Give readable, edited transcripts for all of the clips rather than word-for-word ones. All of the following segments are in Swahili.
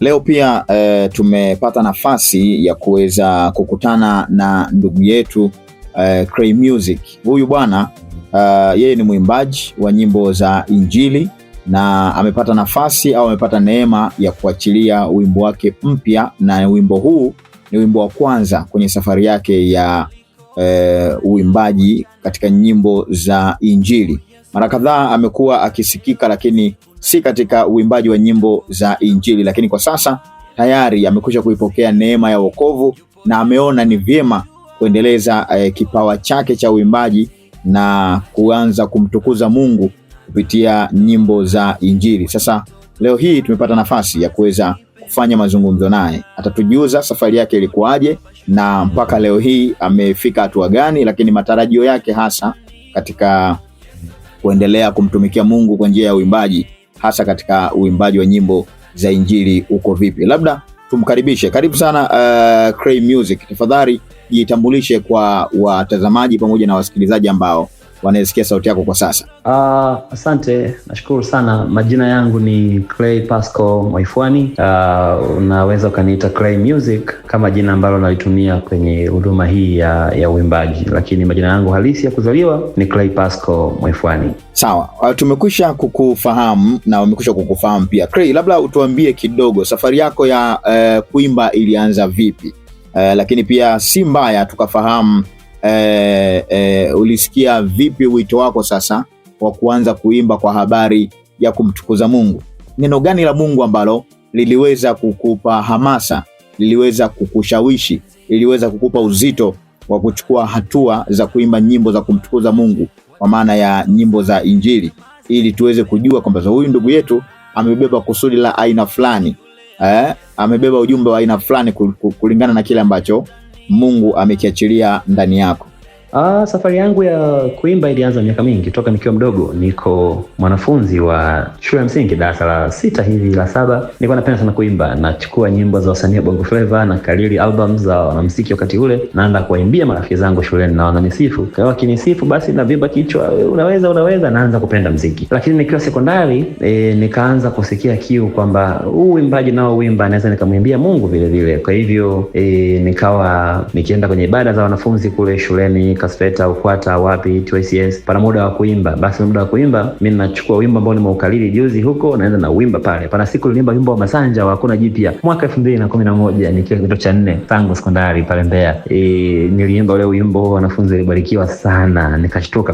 Leo pia tumepata nafasi ya kuweza kukutana na ndugu yetu Cray Music. Huyu bwana yeye ni mwimbaji wa nyimbo za Injili na amepata nafasi au amepata neema ya kuachilia wimbo wake mpya, na wimbo huu ni wimbo wa kwanza kwenye safari yake ya uimbaji katika nyimbo za Injili. Mara kadhaa amekuwa akisikika, lakini si katika uimbaji wa nyimbo za Injili, lakini kwa sasa tayari amekwisha kuipokea neema ya wokovu na ameona ni vyema kuendeleza kipawa chake cha uimbaji na kuanza kumtukuza Mungu kupitia nyimbo za Injili. Sasa leo hii tumepata nafasi ya kuweza kufanya mazungumzo naye. Atatujuza safari yake ilikuwaje na mpaka leo hii amefika hatua gani, lakini matarajio yake hasa katika kuendelea kumtumikia Mungu kwa njia ya uimbaji, hasa katika uimbaji wa nyimbo za Injili uko vipi. Labda tumkaribishe. Karibu sana Cray Music. Tafadhali jitambulishe kwa watazamaji pamoja na wasikilizaji ambao wanasikia sauti yako kwa sasa. Asante, nashukuru sana. Majina yangu ni Cray Pascal Mwaifwani. Unaweza ukaniita Cray Music kama jina ambalo nalitumia kwenye huduma hii ya uimbaji, lakini majina yangu halisi ya kuzaliwa ni Cray Pascal Mwaifwani. Sawa, tumekwisha kukufahamu na wamekwisha kukufahamu pia. Cray, labda utuambie kidogo safari yako ya kuimba ilianza vipi? Lakini pia si mbaya tukafahamu ulisikia vipi wito wako sasa wa kuanza kuimba kwa habari ya kumtukuza Mungu? Neno gani la Mungu ambalo liliweza kukupa hamasa, liliweza kukushawishi, liliweza kukupa uzito wa kuchukua hatua za kuimba nyimbo za kumtukuza Mungu kwa maana ya nyimbo za Injili, ili tuweze kujua kwamba huyu ndugu yetu amebeba kusudi la aina fulani, amebeba ujumbe wa aina fulani kulingana na kile ambacho Mungu amekiachilia ndani yako? Safari yangu ya kuimba ilianza miaka mingi, toka nikiwa mdogo. Niko mwanafunzi wa shule ya msingi darasa la 6 hivi la 7. Nilikuwa napenda sana kuimba, nachukua nyimbo za wasanii wa Bongo Flava na kariri albums za wanamuziki wakati ule, naanza kuimbia marafiki zangu shuleni na wananisifu. Kwa hiyo kinisifu basi na vimba kichwa, unaweza, naanza kupenda muziki. Lakini nikiwa sekondari nikaanza kusikia kiu kwamba huu uimbaji nao uimba naweza nikamwimbia Mungu vile vile. Kwa hivyo nikawa nikienda kwenye ibada za wanafunzi kule shuleni, Kasfeta, Ukwata, wapi, TYCS, pana muda wa kuimba. Basi muda wa kuimba mimi nachukua wimbo ambao nimeukalili juzi huko, naenda na uimba pale. Pana siku nilimba wimbo wa Masanja wa Hakuna Jipya mwaka 2011 nikiwa kidato cha 4 tangu sekondari pale Mbeya. Niliimba ule wimbo, wanafunzi walibarikiwa sana. Nikashtuka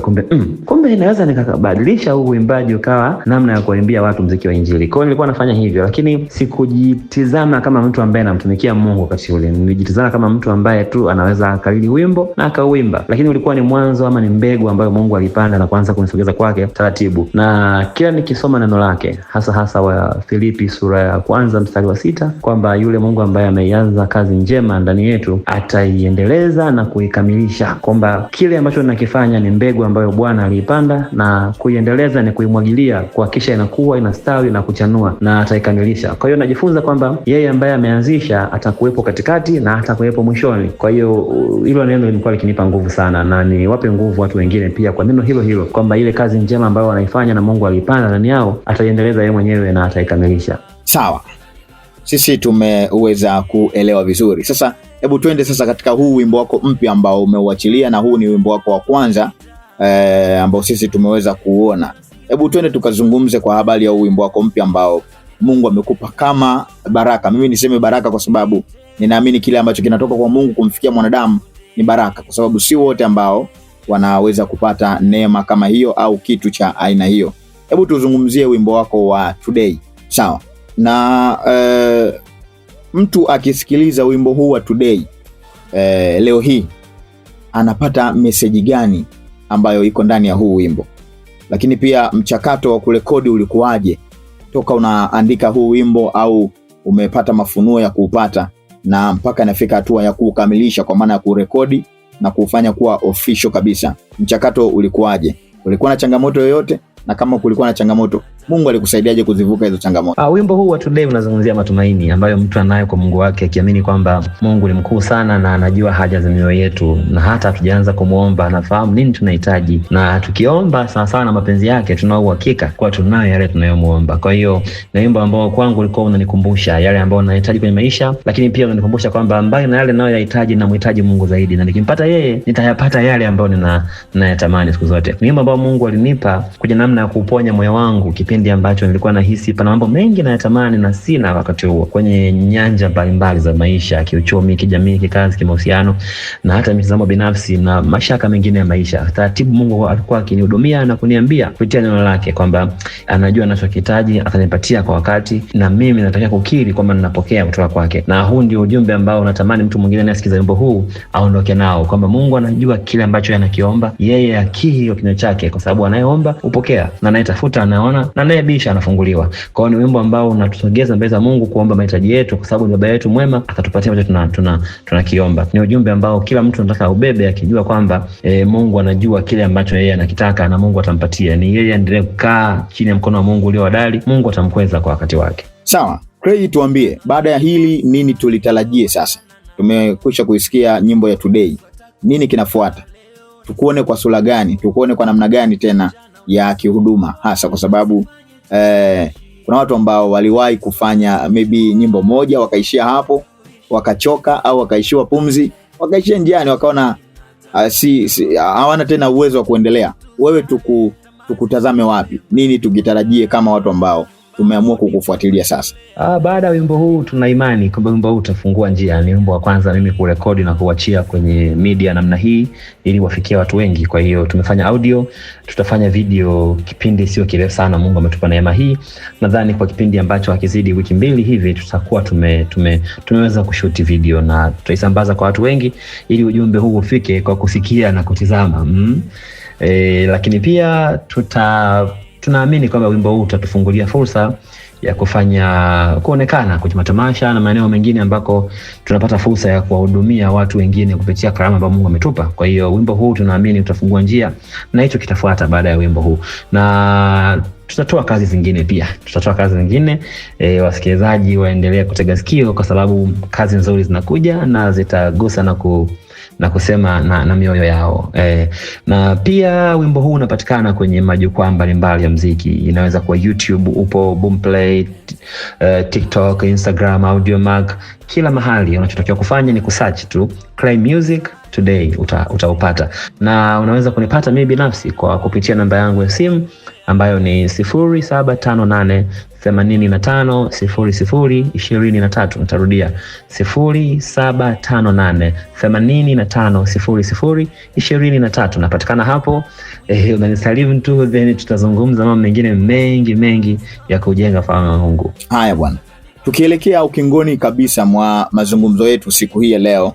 kumbe inaweza nikabadilisha huu uimbaji ukawa namna ya kuimbia watu muziki wa Injili. Kwa hiyo nilikuwa nafanya hivyo, lakini sikujitizama kama mtu ambaye anamtumikia Mungu wakati ule. Nilijitizama kama mtu ambaye tu anaweza akalili wimbo na akauimba. Lakini ulikuwa ni mwanzo ama ni mbegu ambayo Mungu alipanda na kuanza kunisogeza kwake taratibu. Na kila nikisoma neno lake, hasa wa Filipi sura ya 1 mstari wa 6, kwamba yule Mungu ambaye ameianza kazi njema ndani yetu ataiendeleza na kuikamilisha, kwamba kile ambacho ninakifanya ni mbegu ambayo Bwana aliipanda, na kuiendeleza ni kuimwagilia kuhakikisha inakuwa, inastawi na kuchanua, na ataikamilisha. Kwa hiyo najifunza kwamba yeye ambaye ameanzisha atakuwepo katikati na atakuwepo mwishoni. Kwa hiyo hilo neno lilikuwa likinipa nguvu sana, na niwape nguvu watu wengine pia kwa neno hilo kwamba ile kazi njema ambayo wanaifanya na Mungu alipanda ndani yao ataiendeleza yeye mwenyewe na ataikamilisha. Sawa, sisi tumeweza kuelewa vizuri. Sasa hebu twende sasa katika huu wimbo wako mpya ambao umeuachilia, na huu ni wimbo wako wa kwanza ambao sisi tumeweza kuona. Hebu twende tukazungumze kwa habari ya huu wimbo wako mpya ambao Mungu amekupa kama baraka. Mimi niseme baraka kwa sababu ninaamini kile ambacho kinatoka kwa Mungu kumfikia mwanadamu ni baraka, kwa sababu si wote ambao wanaweza kupata neema kama hiyo au kitu cha aina hiyo. Hebu tuzungumzie wimbo wako wa Today. Sawa. Na mtu akisikiliza wimbo huu wa Today leo hii anapata message gani ambayo iko ndani ya huu wimbo? Lakini pia mchakato wa kurekodi ulikuwaje toka unaandika huu wimbo, au umepata mafunuo ya kuupata na mpaka inafika hatua ya kukamilisha kwa maana ya kurekodi na kufanya kuwa official kabisa? Mchakato ulikuwaje? Ulikuwa na changamoto yoyote? Na kama kulikuwa na changamoto, Mungu alikusaidiaje kuzivuka hizo changamoto? Wimbo huu wa Today unazungumzia matumaini ambayo mtu anayo kwa Mungu wake, akiamini kwamba Mungu ni mkuu sana na anajua haja za mioyo yetu, na hata tujaanza kumuomba anafahamu nini tunahitaji, na tukiomba sawa sawa na mapenzi yake tuna uhakika kwa tunayo yale tunayomuomba. Kwa hiyo ni wimbo ambao kwangu ulikuwa unanikumbusha yale ambayo ninahitaji kwenye maisha, lakini pia unanikumbusha kwamba mbali na yale ninayoyahitaji namhitaji Mungu zaidi, na nikimpata yeye nitayapata yale ambayo ninayatamani siku zote. Ni wimbo ambao Mungu alinipa kuja namna ya kuponya moyo wangu kipindi ambacho nilikuwa nahisi pana mambo mengi nayatamani na sina wakati huo, kwenye nyanja mbalimbali za maisha, kiuchumi, kijamii, kikazi, kimahusiano na hata mitazamo binafsi na mashaka mengine ya maisha. Taratibu Mungu alikuwa akinihudumia na kuniambia kupitia neno lake kwamba anajua ninachokihitaji, atanipatia kwa wakati, na mimi nataka kukiri kwamba ninapokea kutoka kwake. Na huu ndio ujumbe ambao natamani mtu mwingine anayesikiza wimbo huu aondoke nao, kwamba Mungu anajua kile ambacho anakiomba, yeye akiri kinywa chake, kwa sababu anayeomba upokea, na anayetafuta anaona, na anayebisha anafunguliwa. Kwa hiyo ni wimbo ambao unatusogeza mbele za Mungu kuomba mahitaji yetu, kwa sababu Baba yetu mwema atatupatia ambacho tunakiomba. Ni ujumbe ambao kila mtu anataka ubebe, akijua kwamba Mungu anajua kile ambacho yeye anakitaka na Mungu atampatia. Ni yeye aendelee kukaa chini ya mkono wa Mungu ulio hodari, Mungu atamkweza kwa wakati wake. Sawa, Cray, tuambie baada ya hili nini tulitarajie sasa? Tumekwisha kuisikia nyimbo ya Today. Nini kinafuata? Tukuone kwa sura gani? Tukuone kwa namna gani tena ya kihuduma, hasa kwa sababu kuna watu ambao waliwahi kufanya maybe nyimbo moja wakaishia hapo, wakachoka, au wakaishiwa pumzi, wakaishia njiani, wakaona hawana tena uwezo wa kuendelea. Wewe tukutazame wapi? Nini tukitarajie kama watu ambao tumeamua kukufuatilia sasa? Baada ya wimbo huu tuna imani kwamba wimbo huu utafungua njia. Ni wimbo wa kwanza mimi kurekodi na kuachia kwenye media namna hii ili wafikie watu wengi. Kwa hiyo tumefanya audio, tutafanya video kipindi sio kirefu sana. Mungu ametupa neema hii. Nadhani kwa kipindi ambacho hakizidi wiki 2 hivi tutakuwa tumeweza kushuti video na tutaisambaza kwa watu wengi ili ujumbe huu ufike kwa kusikia na kutizama. Lakini pia tunaamini kwamba wimbo huu utatufungulia fursa ya kuonekana kwenye matamasha na maeneo mengine ambako tunapata fursa ya kuwahudumia watu wengine kupitia karama ambayo Mungu ametupa. Kwa hiyo wimbo huu tunaamini utafungua njia, na hicho kitafuata baada ya wimbo huu. Na tutatoa kazi zingine pia. Wasikilizaji waendelee kutega sikio, kwa sababu kazi nzuri zinakuja na zitagusa na kusema na mioyo yao. Na pia wimbo huu unapatikana kwenye majukwaa mbalimbali ya muziki. Inaweza kuwa YouTube, upo Boomplay, TikTok, Instagram, Audiomack, kila mahali. Unachotakiwa kufanya ni kusearch tu Cray Music Today, utaupata. Na unaweza kunipata mimi binafsi kwa kupitia namba yangu ya simu ambayo ni 0758850023. Nitarudia 0758850023. Napatikana hapo. Unanisalimu tu, then tutazungumza mambo mengine mengi ya kujenga fahamu ya Mungu. Haya bwana. Tukielekea ukingoni kabisa mwa mazungumzo yetu siku hii ya leo,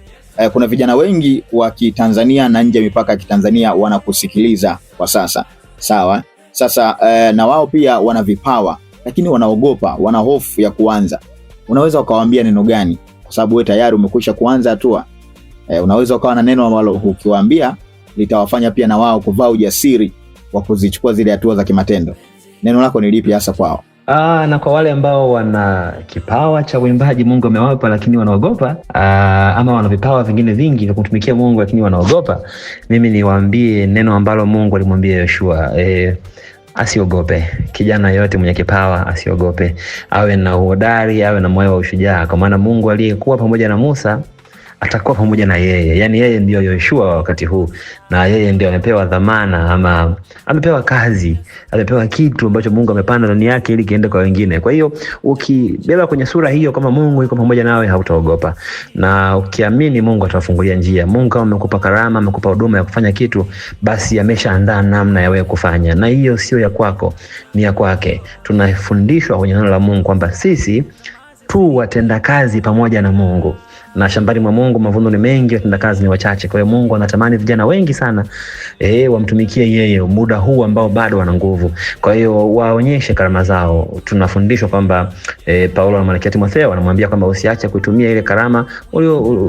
kuna vijana wengi wa Kitanzania na nje ya mipaka ya Kitanzania wanakusikiliza kwa sasa. Sawa? Sasa na wao pia wana vipawa, lakini wanaogopa, wana hofu ya kuanza. Unaweza ukawaambia neno gani? Kwa sababu wewe tayari umekwisha kuanza hatua. Unaweza ukawa na neno ambalo ukiwaambia litawafanya pia na wao kuvaa ujasiri wa kuzichukua zile hatua za kimatendo. Neno lako ni lipi hasa kwao? Na kwa wale ambao wana kipawa cha uimbaji Mungu amewapa, lakini wanaogopa, ama wana vipawa vingine vingi vya kutumikia Mungu lakini wanaogopa, mimi niwaambie neno ambalo Mungu alimwambia Yoshua, asiogope. Kijana yote mwenye kipawa asiogope, awe na uhodari, awe na moyo wa ushujaa, kwa maana Mungu aliyekuwa pamoja na Musa atakuwa pamoja na yeye. Yani yeye ndio Yoshua wakati huu, na yeye ndio amepewa dhamana, ama amepewa kazi, amepewa kitu ambacho Mungu amepanda ndani yake ili kiende kwa wengine. Kwa hiyo ukibeba kwenye sura hiyo kama Mungu yuko pamoja nawe, hautaogopa. Na ukiamini Mungu atafungulia njia. Mungu kama amekupa karama, amekupa huduma ya kufanya kitu, basi ameshaandaa namna ya wewe kufanya. Na hiyo sio ya kwako, ni ya kwake. Tunafundishwa kwenye neno la Mungu kwamba sisi tu watenda kazi pamoja na Mungu. na shambani mwa Mungu mavuno ni mengi, watendakazi ni wachache. Kwa hiyo Mungu anatamani vijana wengi sana wamtumikie yeye muda huu ambao bado wana nguvu. Kwa hiyo waonyeshe karama zao. Tunafundishwa kwamba Paulo anamwandikia Timotheo, anamwambia kwamba usiache kuitumia ile karama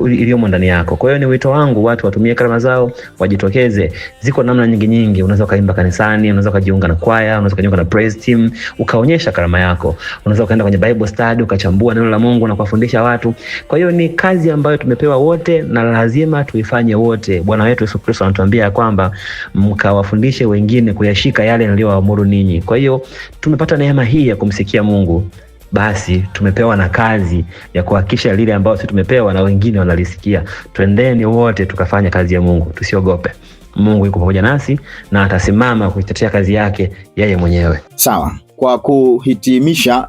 iliyomo ndani yako. Kwa hiyo ni wito wangu watu watumie karama zao, wajitokeze. Ziko namna nyingi. Unaweza kaimba kanisani, unaweza kujiunga na kwaya, unaweza kujiunga na praise team, ukaonyesha karama yako. Unaweza kaenda kwenye Bible study, ukachambua neno la Mungu na kuwafundisha watu. Kwa hiyo ni kazi ambayo tumepewa wote na lazima tuifanye wote. Bwana wetu Yesu Kristo anatuambia kwamba mkawafundishe wengine kuyashika yale niliyowaamuru ninyi. Kwa hiyo tumepata neema hii ya kumsikia Mungu. Basi tumepewa na kazi ya kuhakikisha lile ambalo sisi tumepewa na wengine wanalisikia. Twendeni wote tukafanya kazi ya Mungu. Tusiogope. Mungu yuko pamoja nasi na atasimama kuitetea kazi yake yeye mwenyewe. Sawa. Kwa kuhitimisha,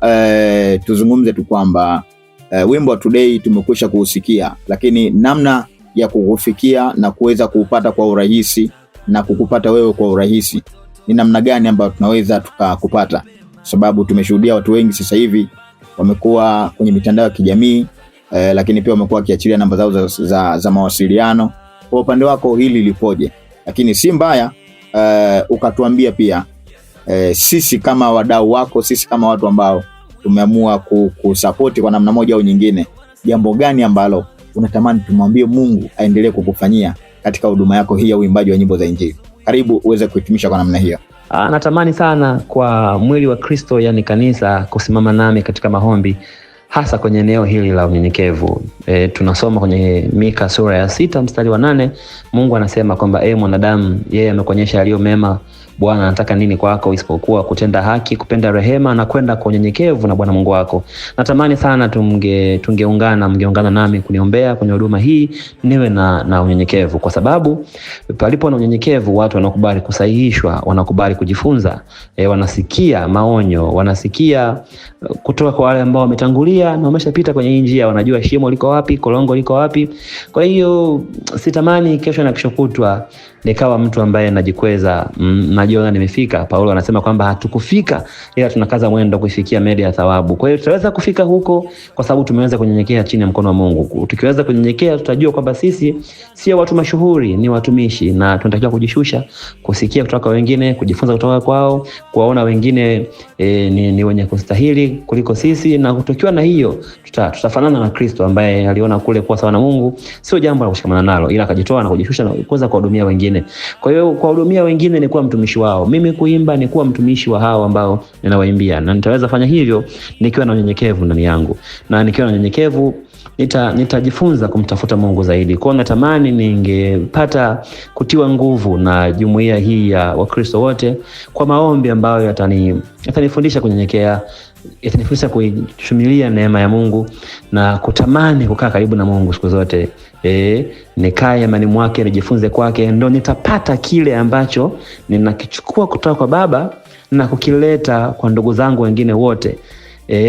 tuzungumze tu kwamba wimbo wa Today tumekwisha kuusikia, lakini namna ya kukufikia na kuweza kuupata kwa urahisi na kukupata wewe kwa urahisi ni namna gani ambayo tunaweza tukakupata? Sababu tumeshuhudia watu wengi sasa hivi wamekuwa kwenye mitandao ya kijamii, lakini pia wamekuwa kiachilia namba zao za mawasiliano. Kwa upande wako hili lipoje? Lakini si mbaya ukatuambia pia sisi kama wadau wako, sisi kama watu ambao tumeamua kusupport kwa namna moja au nyingine, jambo gani ambalo unatamani tumwambie Mungu aendelee kukufanyia katika huduma yako hii ya uimbaji wa nyimbo za Injili? Karibu uweze kuhitimisha kwa namna hiyo. Natamani sana kwa mwili wa Kristo, yani kanisa, kusimama nami katika maombi, hasa kwenye eneo hili la unyenyekevu. Tunasoma kwenye Mika sura ya 6 mstari wa 8, Mungu anasema kwamba mwanadamu, yeye amekuonyesha yaliyo mema. Bwana anataka nini kwako isipokuwa kutenda haki, kupenda rehema na kwenda kwa unyenyekevu na Bwana Mungu wako. Natamani sana mngeungana nami kuniombea kwenye huduma hii niwe na unyenyekevu, kwa sababu palipo na unyenyekevu watu wanakubali kusahihishwa, wanakubali kujifunza, wanasikia maonyo, wanasikia kutoka kwa wale ambao wametangulia na wameshapita kwenye njia, wanajua shimo liko wapi, kolongo liko wapi. Kwa hiyo sitamani kesho na kesho kutwa nikawa mtu ambaye najikweza, najiona nimefika. Paulo anasema kwamba hatukufika, ila tunakaza mwendo kufikia mede ya thawabu. Kwa hiyo tutaweza kufika huko kwa sababu tumeweza kunyenyekea chini ya mkono wa Mungu. Tukiweza kunyenyekea, tutajua kwamba sisi sio watu mashuhuri, ni watumishi, na tunatakiwa kujishusha, kusikia kutoka wengine, kujifunza kutoka kwao, kuwaona wengine ni wenye kustahili kuliko sisi, na tukiwa na hiyo tutafanana na Kristo ambaye aliona kule kuwa sawa na Mungu sio jambo la kushikamana nalo, ila akajitoa na kujishusha na kuweza kuwahudumia wengine. Kwa hiyo kuwahudumia wengine ni kuwa mtumishi wao. Mimi kuimba ni kuwa mtumishi wa hao ambao ninawaimbia, na nitaweza fanya hivyo nikiwa na unyenyekevu ndani yangu, na nikiwa na unyenyekevu nitajifunza kumtafuta Mungu zaidi. Kwa natamani ningepata kutiwa nguvu na jumuiya hii ya Wakristo wote kwa maombi ambayo yatanifundisha kunyenyekea, yatanifundisha kuishumilia neema ya Mungu na kutamani kukaa karibu na Mungu siku zote. Nikae imani mwake, nijifunze kwake, ndio nitapata kile ambacho ninakichukua kutoka kwa Baba na kukileta kwa ndugu zangu wengine wote.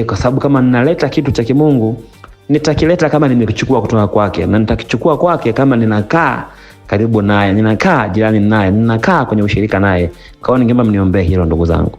Kwa sababu kama ninaleta kitu cha kimungu, nitakileta kama nimekichukua kutoka kwake, na nitakichukua kwake kama ninakaa karibu naye, ninakaa jirani naye, ninakaa kwenye ushirika naye. Kwa hiyo ningeomba mniombee hilo ndugu zangu.